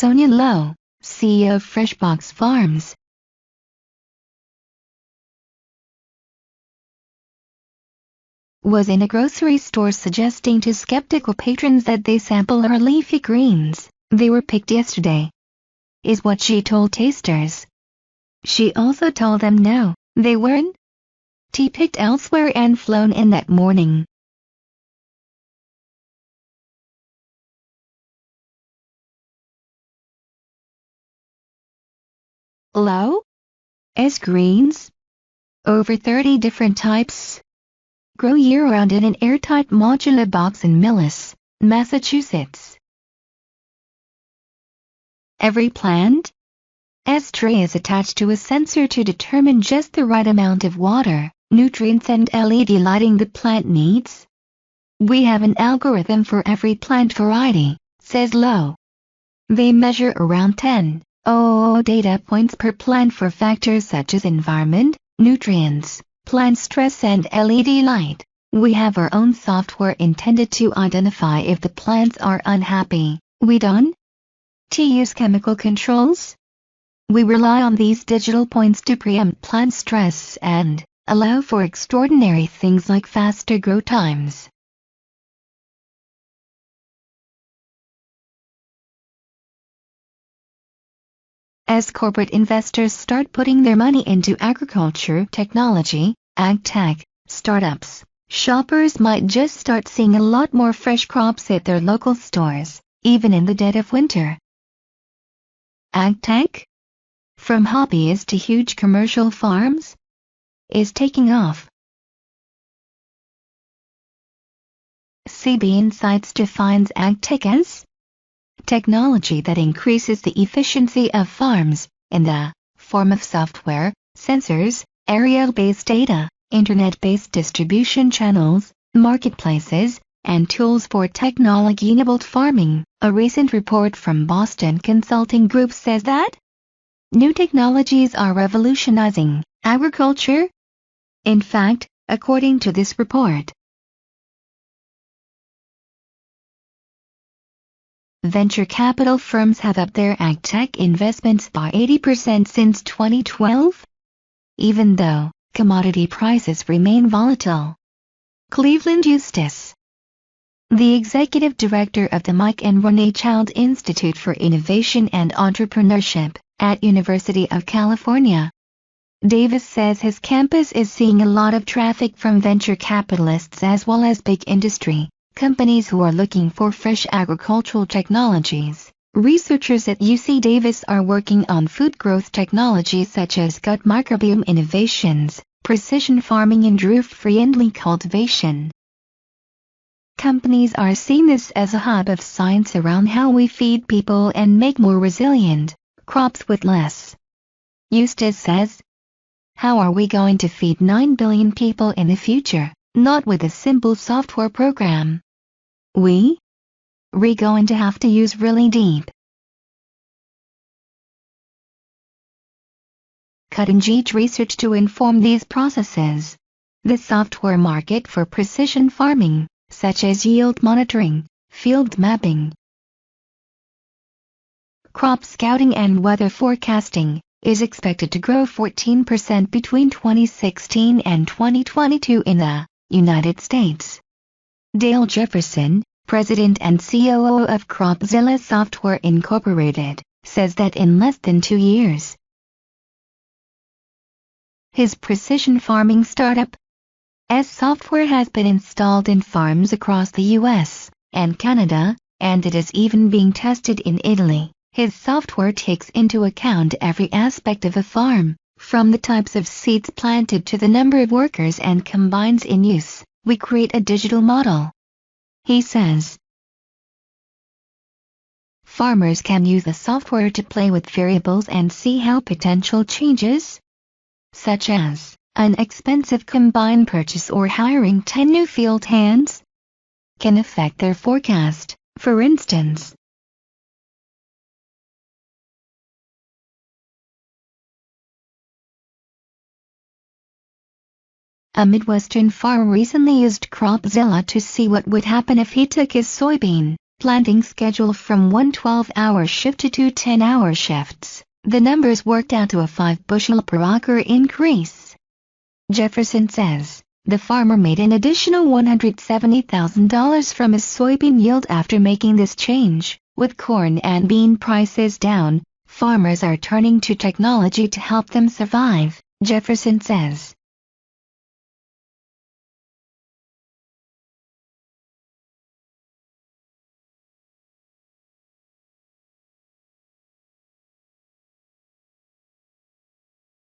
Sonia Lo, CEO of FreshBox Farms, was in a grocery store suggesting to skeptical patrons that they sample our leafy greens. They were picked yesterday, is what she told tasters. She also told them no, they weren't picked elsewhere and flown in that morning. Lo's greens, over 30 different types, grow year-round in an airtight modular box in Millis, Massachusetts. Every plant's tray is attached to a sensor to determine just the right amount of water, nutrients and LED lighting the plant needs. We have an algorithm for every plant variety, says Lo. They measure around 10 data points per plant for factors such as environment, nutrients, plant stress and LED light. We have our own software intended to identify if the plants are unhappy. We don't use chemical controls. We rely on these digital points to preempt plant stress and allow for extraordinary things like faster grow times. As corporate investors start putting their money into agriculture technology, ag-tech, startups, shoppers might just start seeing a lot more fresh crops at their local stores, even in the dead of winter. Ag-tech, from hobbyist to huge commercial farms, is taking off. CB Insights defines ag-tech as technology that increases the efficiency of farms, in the form of software, sensors, aerial-based data, internet-based distribution channels, marketplaces, and tools for technology-enabled farming. A recent report from Boston Consulting Group says that new technologies are revolutionizing agriculture. In fact, according to this report, venture capital firms have upped their ag-tech investments by 80% since 2012, even though commodity prices remain volatile. Cleveland Eustace, the executive director of the Mike and Renee Child Institute for Innovation and Entrepreneurship at University of California, Davis says his campus is seeing a lot of traffic from venture capitalists as well as big industry companies who are looking for fresh agricultural technologies. Researchers at UC Davis are working on food growth technologies such as gut microbiome innovations, precision farming and roof-friendly cultivation. Companies are seeing this as a hub of science around how we feed people and make more resilient crops with less. Eustace says, "How are we going to feed 9 billion people in the future? Not with a simple software program. We're going to have to use really deep, cutting-edge research to inform these processes." The software market for precision farming, such as yield monitoring, field mapping, crop scouting and weather forecasting, is expected to grow 14% between 2016 and 2022 in the United States. Dale Jefferson, president and COO of Cropzilla Software Incorporated, says that in less than 2 years, his precision farming startup's software has been installed in farms across the US and Canada, and it is even being tested in Italy. His software takes into account every aspect of a farm, from the types of seeds planted to the number of workers and combines in use. We create a digital model, he says. Farmers can use the software to play with variables and see how potential changes, such as an expensive combine purchase or hiring 10 new field hands, can affect their forecast. For instance, a Midwestern farmer recently used Cropzilla to see what would happen if he took his soybean planting schedule from one 12-hour shift to two 10-hour shifts, the numbers worked out to a 5 bushel per acre increase. Jefferson says, the farmer made an additional $170,000 from his soybean yield after making this change. With corn and bean prices down, farmers are turning to technology to help them survive, Jefferson says.